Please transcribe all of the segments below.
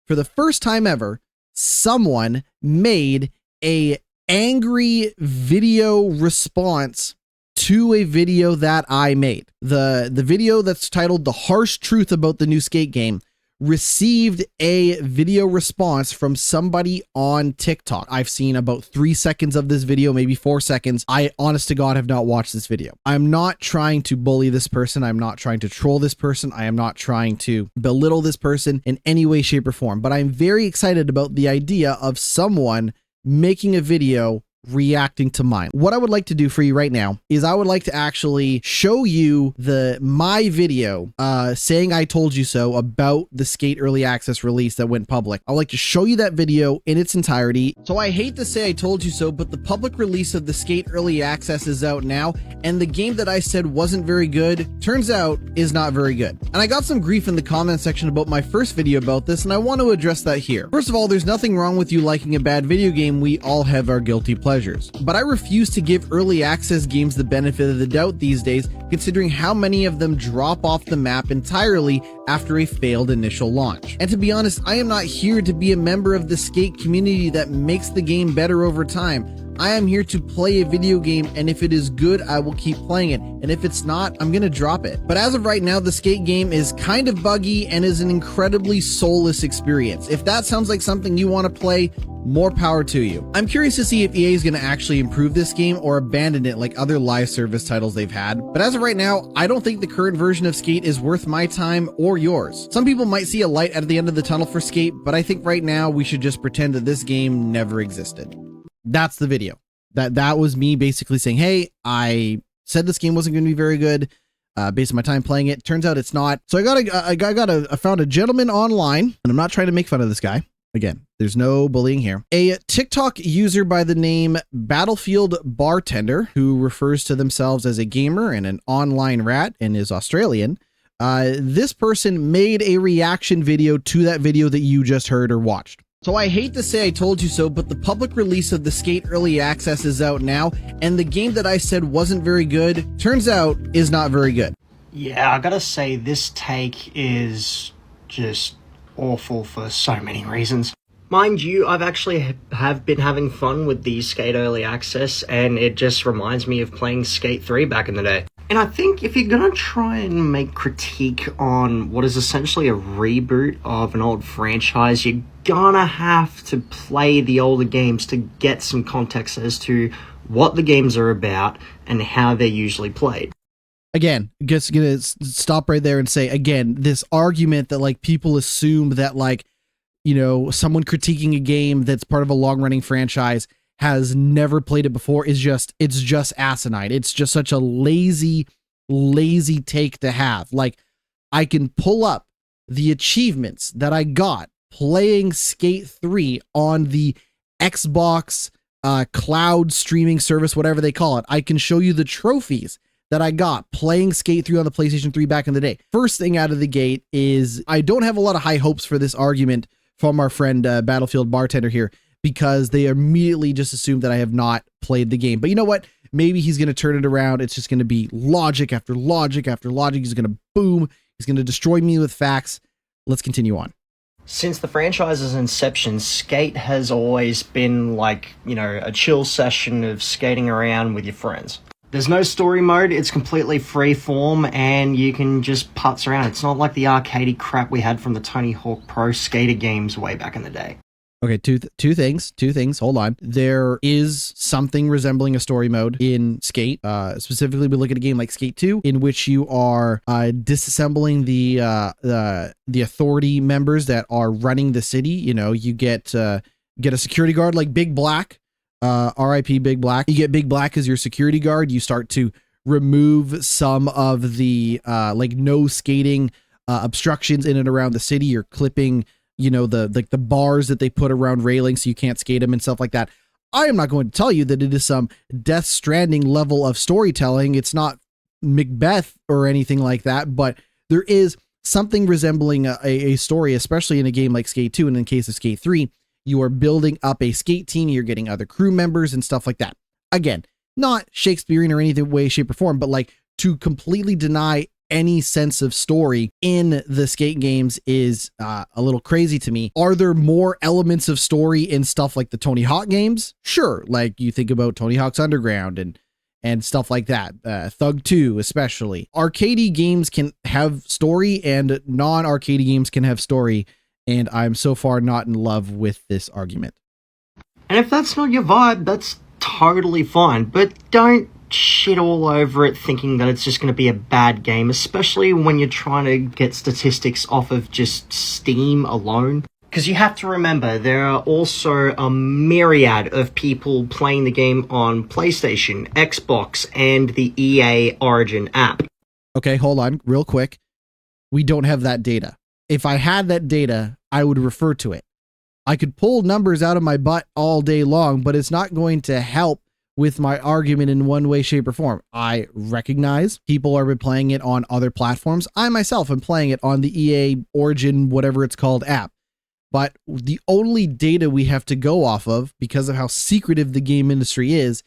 for the first time ever, someone made a angry video response to a video that I made. The video that's titled "The Harsh Truth About the New Skate Game" received a video response from somebody on TikTok. I've seen about 3 seconds of this video, maybe 4 seconds. I, honest to God, have not watched this video. I'm not trying to bully this person. I'm not trying to troll this person. I am not trying to belittle this person in any way, shape, or form, but I'm very excited about the idea of someone making a video reacting to mine. What I would like to do for you right now is I would like to actually show you my video saying I told you so about the Skate Early Access release that went public. I'd like to show you that video in its entirety. So I hate to say I told you so, but the public release of the Skate Early Access is out now, and the game that I said wasn't very good, turns out is not very good. And I got some grief in the comment section about my first video about this, and I want to address that here. First of all, there's nothing wrong with you liking a bad video game. We all have our guilty pleasures. But I refuse to give early access games the benefit of the doubt these days, considering how many of them drop off the map entirely after a failed initial launch. And to be honest, I am not here to be a member of the skate community that makes the game better over time. I am here to play a video game, and if it is good, I will keep playing it, and if it's not, I'm gonna drop it. But as of right now, the skate game is kind of buggy and is an incredibly soulless experience. If that sounds like something you want to play, more power to you. I'm curious to see if EA is going to actually improve this game or abandon it like other live service titles they've had. But as of right now, I don't think the current version of Skate is worth my time or yours. Some people might see a light at the end of the tunnel for Skate, but I think right now we should just pretend that this game never existed. That's the video. That was me basically saying, hey, I said this game wasn't going to be very good based on my time playing it. Turns out it's not. So I found a gentleman online, and I'm not trying to make fun of this guy. Again, there's no bullying here. A TikTok user by the name Battlefield Bartender, who refers to themselves as a gamer and an online rat and is Australian. This person made a reaction video to that video that you just heard or watched. So I hate to say I told you so, but the public release of the Skate Early Access is out now, and the game that I said wasn't very good, turns out is not very good. Yeah, I gotta say, this take is just awful for so many reasons. Mind you, I've actually have been having fun with the Skate Early Access, and it just reminds me of playing Skate 3 back in the day. And I think if you're gonna try and make critique on what is essentially a reboot of an old franchise, you're gonna have to play the older games to get some context as to what the games are about and how they're usually played. Again, just gonna stop right there and say, again, this argument that like people assume that like, you know, someone critiquing a game that's part of a long-running franchise has never played it before is it's just asinine. It's just such a lazy take to have. Like, I can pull up the achievements that I got playing Skate 3 on the Xbox cloud streaming service, whatever they call it. I can show you the trophies that I got playing Skate 3 on the PlayStation 3 back in the day. First thing out of the gate is I don't have a lot of high hopes for this argument from our friend Battlefield Bartender here, because they immediately just assume that I have not played the game. But you know what? Maybe he's going to turn it around. It's just going to be logic after logic after logic. He's going to boom. He's going to destroy me with facts. Let's continue on. Since the franchise's inception, Skate has always been like, you know, a chill session of skating around with your friends. There's no story mode, it's completely free form, and you can just putz around. It's not like the arcadey crap we had from the Tony Hawk Pro Skater games way back in the day. Okay, two things. Hold on. There is something resembling a story mode in Skate. Specifically, we look at a game like Skate 2, in which you are disassembling the authority members that are running the city. You know, you get a security guard like Big Black. R.I.P. Big Black. You get Big Black as your security guard. You start to remove some of the like no skating obstructions in and around the city. You're clipping, you know, the bars that they put around railings so you can't skate them and stuff like that. I am not going to tell you that it is some Death Stranding level of storytelling. It's not Macbeth or anything like that, but there is something resembling a story, especially in a game like Skate 2, and in the case of Skate 3. You are building up a skate team. You're getting other crew members and stuff like that. Again, not Shakespearean or any way, shape, or form, but like to completely deny any sense of story in the skate games is a little crazy to me. Are there more elements of story in stuff like the Tony Hawk games? Sure. Like you think about Tony Hawk's Underground and stuff like that. Thug 2 especially. Arcade games can have story and non-arcade games can have story, and I'm so far not in love with this argument. And if that's not your vibe, that's totally fine, but don't shit all over it thinking that it's just going to be a bad game, especially when you're trying to get statistics off of just Steam alone. Because you have to remember, there are also a myriad of people playing the game on PlayStation, Xbox, and the EA Origin app. Okay, hold on, real quick. We don't have that data. If I had that data, I would refer to it. I could pull numbers out of my butt all day long, but it's not going to help with my argument in one way, shape, or form. I recognize people are playing it on other platforms. I myself am playing it on the EA Origin, whatever it's called, app. But the only data we have to go off of, because of how secretive the game industry is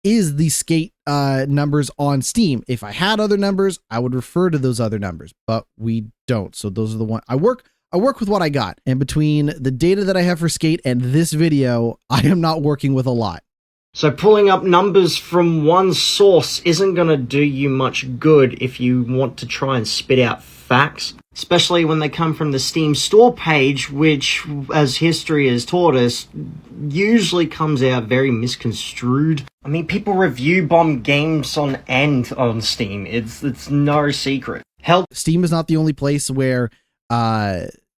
the skate numbers on Steam. If I had other numbers, I would refer to those other numbers, but we don't. So those are the ones I work with what I got. And between the data that I have for skate and this video, I am not working with a lot. So pulling up numbers from one source isn't going to do you much good if you want to try and spit out facts, especially when they come from the Steam store page, which, as history has taught us, usually comes out very misconstrued. I mean, people review bomb games on end on Steam. It's no secret. Hell, Steam is not the only place where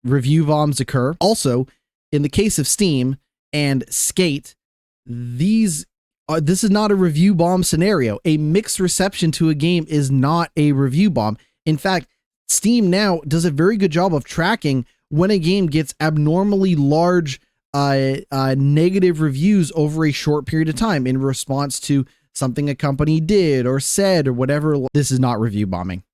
review bombs occur. Also, in the case of Steam and Skate, this is not a review bomb scenario. A mixed reception to a game is not a review bomb. In fact, Steam now does a very good job of tracking when a game gets abnormally large negative reviews over a short period of time in response to something a company did or said or whatever. This is not review bombing.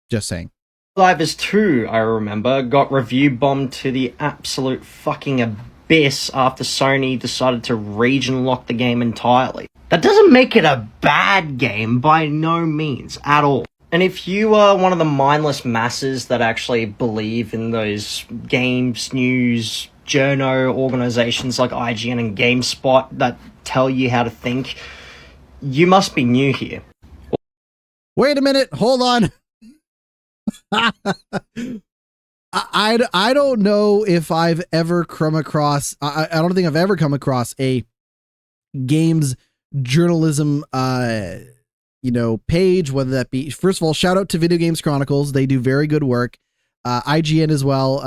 Just saying. Divers 2, I remember, got review bombed to the absolute fucking abyss after Sony decided to region lock the game entirely. That doesn't make it a bad game by no means at all. And if you are one of the mindless masses that actually believe in those games, news, journo organizations like IGN and GameSpot that tell you how to think, you must be new here. Wait a minute, hold on. I don't know if I've ever come across, I don't think I've ever come across a games journalism page, whether that be, first of all, shout out to Video Games Chronicles. They do very good work. IGN as well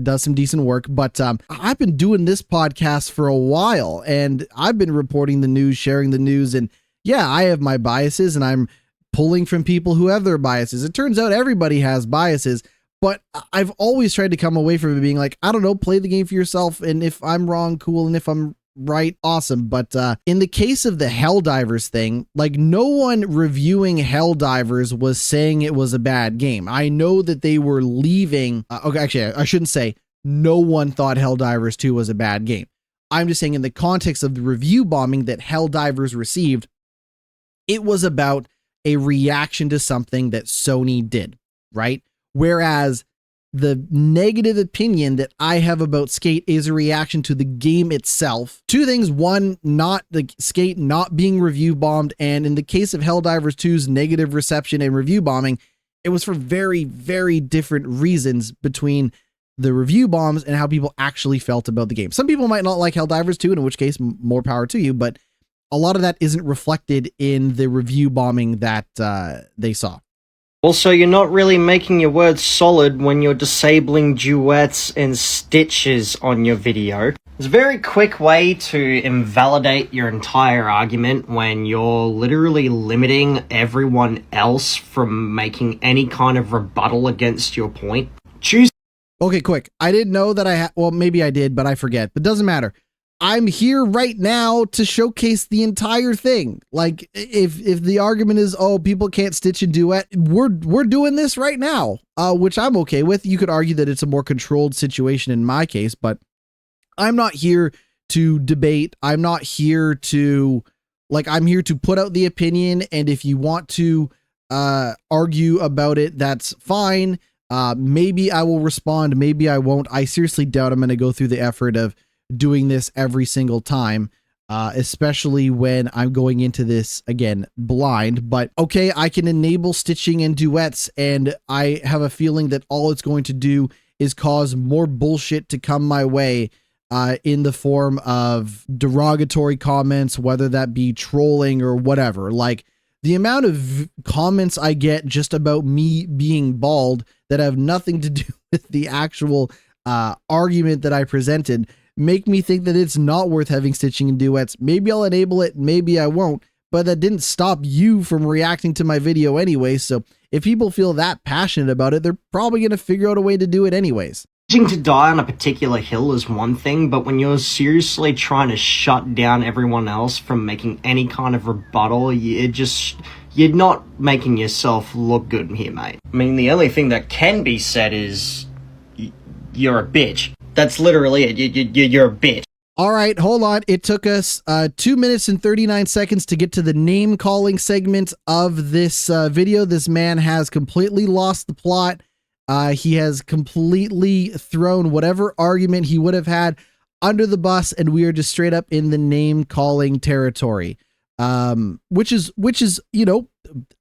does some decent work, but I've been doing this podcast for a while and I've been reporting the news, sharing the news, and yeah, I have my biases and I'm pulling from people who have their biases. It turns out everybody has biases, but I've always tried to come away from it being like, I don't know, play the game for yourself, and if I'm wrong, cool, and if I'm right, awesome. But in the case of the Helldivers thing, like, no one reviewing Helldivers was saying it was a bad game. I know that they were leaving. Okay, actually, I shouldn't say no one thought Helldivers 2 was a bad game. I'm just saying in the context of the review bombing that Helldivers received, it was about a reaction to something that Sony did, right? Whereas the negative opinion that I have about Skate is a reaction to the game itself. Two things. One, not the Skate not being review bombed. And in the case of Helldivers 2's negative reception and review bombing, it was for very, very different reasons between the review bombs and how people actually felt about the game. Some people might not like Helldivers 2, in which case more power to you, but a lot of that isn't reflected in the review bombing that they saw. Also, you're not really making your words solid when you're disabling duets and stitches on your video. It's a very quick way to invalidate your entire argument when you're literally limiting everyone else from making any kind of rebuttal against your point. Okay, quick. I didn't know that well, maybe I did, but I forget. But doesn't matter. I'm here right now to showcase the entire thing. Like, if the argument is, oh, people can't stitch a duet, we're doing this right now, which I'm okay with. You could argue that it's a more controlled situation in my case, but I'm not here to debate. I'm not here to, I'm here to put out the opinion. And if you want to argue about it, that's fine. Maybe I will respond, maybe I won't. I seriously doubt I'm going to go through the effort of doing this every single time, especially when I'm going into this, again, blind. But okay, I can enable stitching and duets, and I have a feeling that all it's going to do is cause more bullshit to come my way, in the form of derogatory comments, whether that be trolling or whatever. Like, the amount of comments I get just about me being bald that have nothing to do with the actual argument that I presented make me think that it's not worth having stitching and duets. Maybe I'll enable it, maybe I won't, but that didn't stop you from reacting to my video anyway. So if people feel that passionate about it, they're probably going to figure out a way to do it anyways. Choosing to die on a particular hill is one thing, but when you're seriously trying to shut down everyone else from making any kind of rebuttal, you're not making yourself look good here, mate. I mean, the only thing that can be said is you're a bitch. That's literally it. You're a bitch. All right, hold on. It took us 2 minutes and 39 seconds to get to the name calling segment of this video. This man has completely lost the plot. He has completely thrown whatever argument he would have had under the bus, and we are just straight up in the name calling territory. Which is, you know,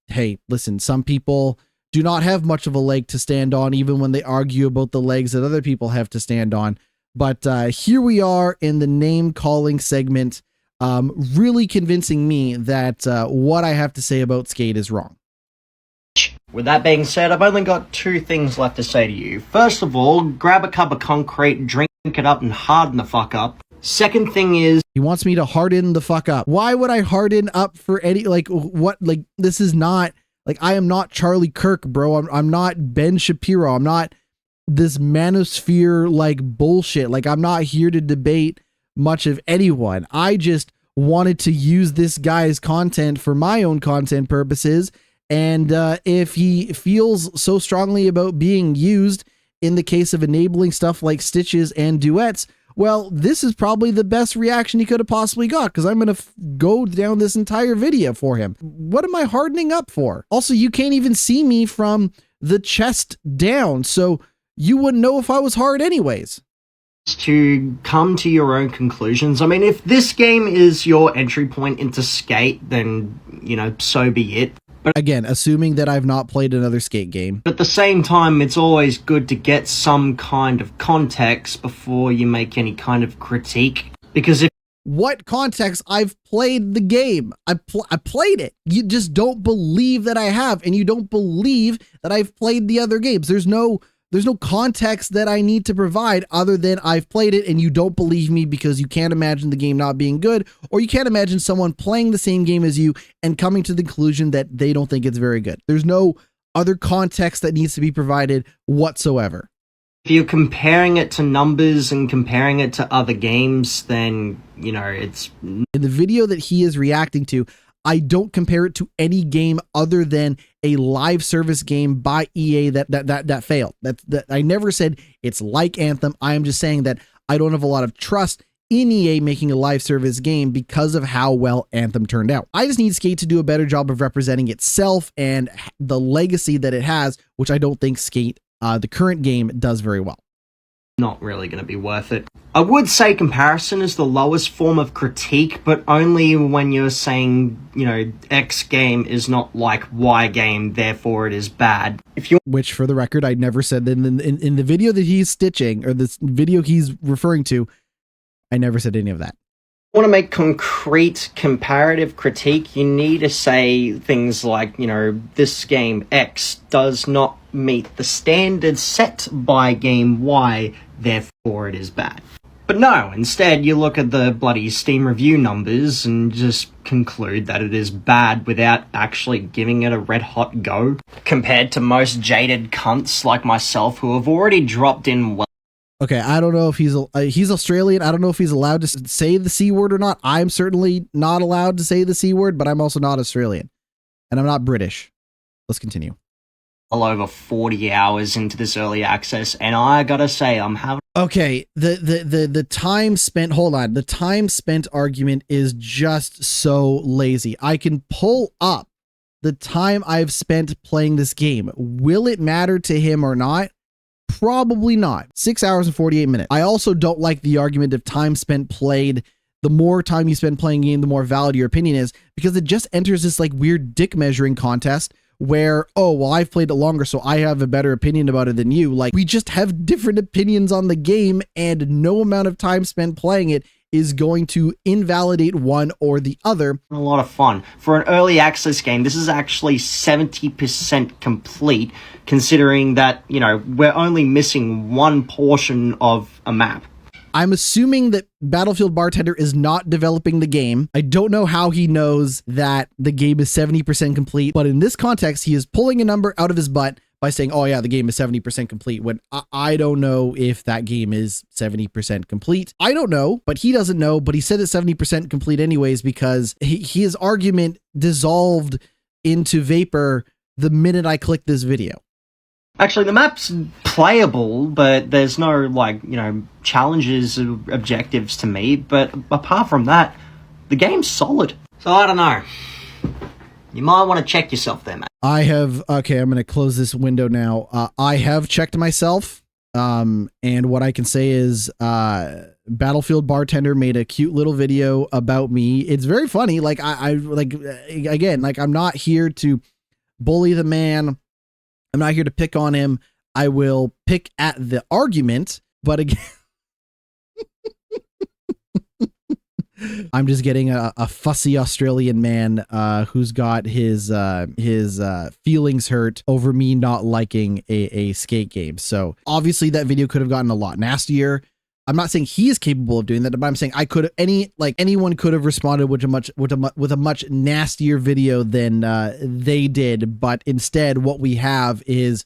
hey, listen, some people do not have much of a leg to stand on, even when they argue about the legs that other people have to stand on. But here we are in the name calling segment, really convincing me that what I have to say about Skate is wrong. With that being said, I've only got two things left to say to you. First of all, grab a cup of concrete, drink it up, and harden the fuck up. Second thing is... He wants me to harden the fuck up. Why would I harden up for any... Like, what? Like, this is not... Like, I am not Charlie Kirk, bro. I'm not Ben Shapiro. I'm not this manosphere, like, bullshit. Like, I'm not here to debate much of anyone. I just wanted to use this guy's content for my own content purposes. And if he feels so strongly about being used in the case of enabling stuff like stitches and duets, well, this is probably the best reaction he could have possibly got, because I'm going to go down this entire video for him. What am I hardening up for? Also, you can't even see me from the chest down, so you wouldn't know if I was hard anyways. To come to your own conclusions. I mean, if this game is your entry point into Skate, then, you know, so be it. But again, assuming that I've not played another Skate game. At the same time, it's always good to get some kind of context before you make any kind of critique. Because if... What context? I've played the game. I played it. You just don't believe that I have, and you don't believe that I've played the other games. There's no context that I need to provide other than I've played it, and you don't believe me because you can't imagine the game not being good, or you can't imagine someone playing the same game as you and coming to the conclusion that they don't think it's very good. There's no other context that needs to be provided whatsoever. If you're comparing it to numbers and comparing it to other games, then, you know, it's... In the video that he is reacting to, I don't compare it to any game other than a live service game by EA that failed. That I never said it's like Anthem. I am just saying that I don't have a lot of trust in EA making a live service game because of how well Anthem turned out. I just need Skate to do a better job of representing itself and the legacy that it has, which I don't think Skate, the current game, does very well. Not really going to be worth it. I would say comparison is the lowest form of critique, but only when you're saying, you know, X game is not like Y game, therefore it is bad. Which, for the record, I never said in the video that he's stitching, or this video he's referring to, I never said any of that. Want to make concrete comparative critique, you need to say things like, you know, this game X does not meet the standard set by game Y, therefore it is bad. But no, instead you look at the bloody Steam review numbers and just conclude that it is bad without actually giving it a red hot go, compared to most jaded cunts like myself who have already dropped in well. Okay, I don't know if he's Australian. I don't know if he's allowed to say the C word or not. I'm certainly not allowed to say the C word, but I'm also not Australian. And I'm not British. Let's continue. Well over 40 hours into this early access, and I gotta say, I'm having... Okay, the time spent... Hold on. The time spent argument is just so lazy. I can pull up the time I've spent playing this game. Will it matter to him or not? Probably not. 6 hours and 48 minutes. I also don't like the argument of time spent played. The more time you spend playing a game, the more valid your opinion is, because it just enters this like weird dick measuring contest where, oh, well, I've played it longer, so I have a better opinion about it than you. Like, we just have different opinions on the game, and no amount of time spent playing it is going to invalidate one or the other. A lot of fun. For an early access game, this is actually 70% complete, considering that, you know, we're only missing one portion of a map. I'm assuming that Battlefield Bartender is not developing the game. I don't know how he knows that the game is 70% complete, but in this context, he is pulling a number out of his butt by saying, oh yeah, the game is 70% complete, when I don't know if that game is 70% complete. I don't know, but he doesn't know, but he said it's 70% complete anyways, because his argument dissolved into vapor the minute I clicked this video. Actually, the map's playable, but there's no, like, you know, challenges or objectives to meet. But apart from that, the game's solid. So I don't know. You might want to check yourself there, mate. Okay, I'm going to close this window now. I have checked myself. And what I can say is, Battlefield Bartender made a cute little video about me. It's very funny. Like, again, like, I'm not here to bully the man. I'm not here to pick on him. I will pick at the argument, but again, I'm just getting a fussy Australian man who's got his feelings hurt over me not liking a skate game. So obviously that video could have gotten a lot nastier. I'm not saying he is capable of doing that, but I'm saying anyone could have responded with a much nastier video than they did. But instead, what we have is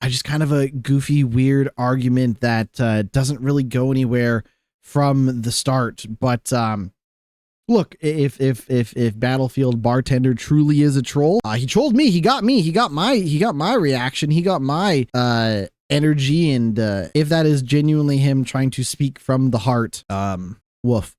just kind of a goofy, weird argument that doesn't really go anywhere from the start. But look, if Battlefield Bartender truly is a troll, he trolled me. He got me. He got my reaction. He got my energy, and if that is genuinely him trying to speak from the heart, woof.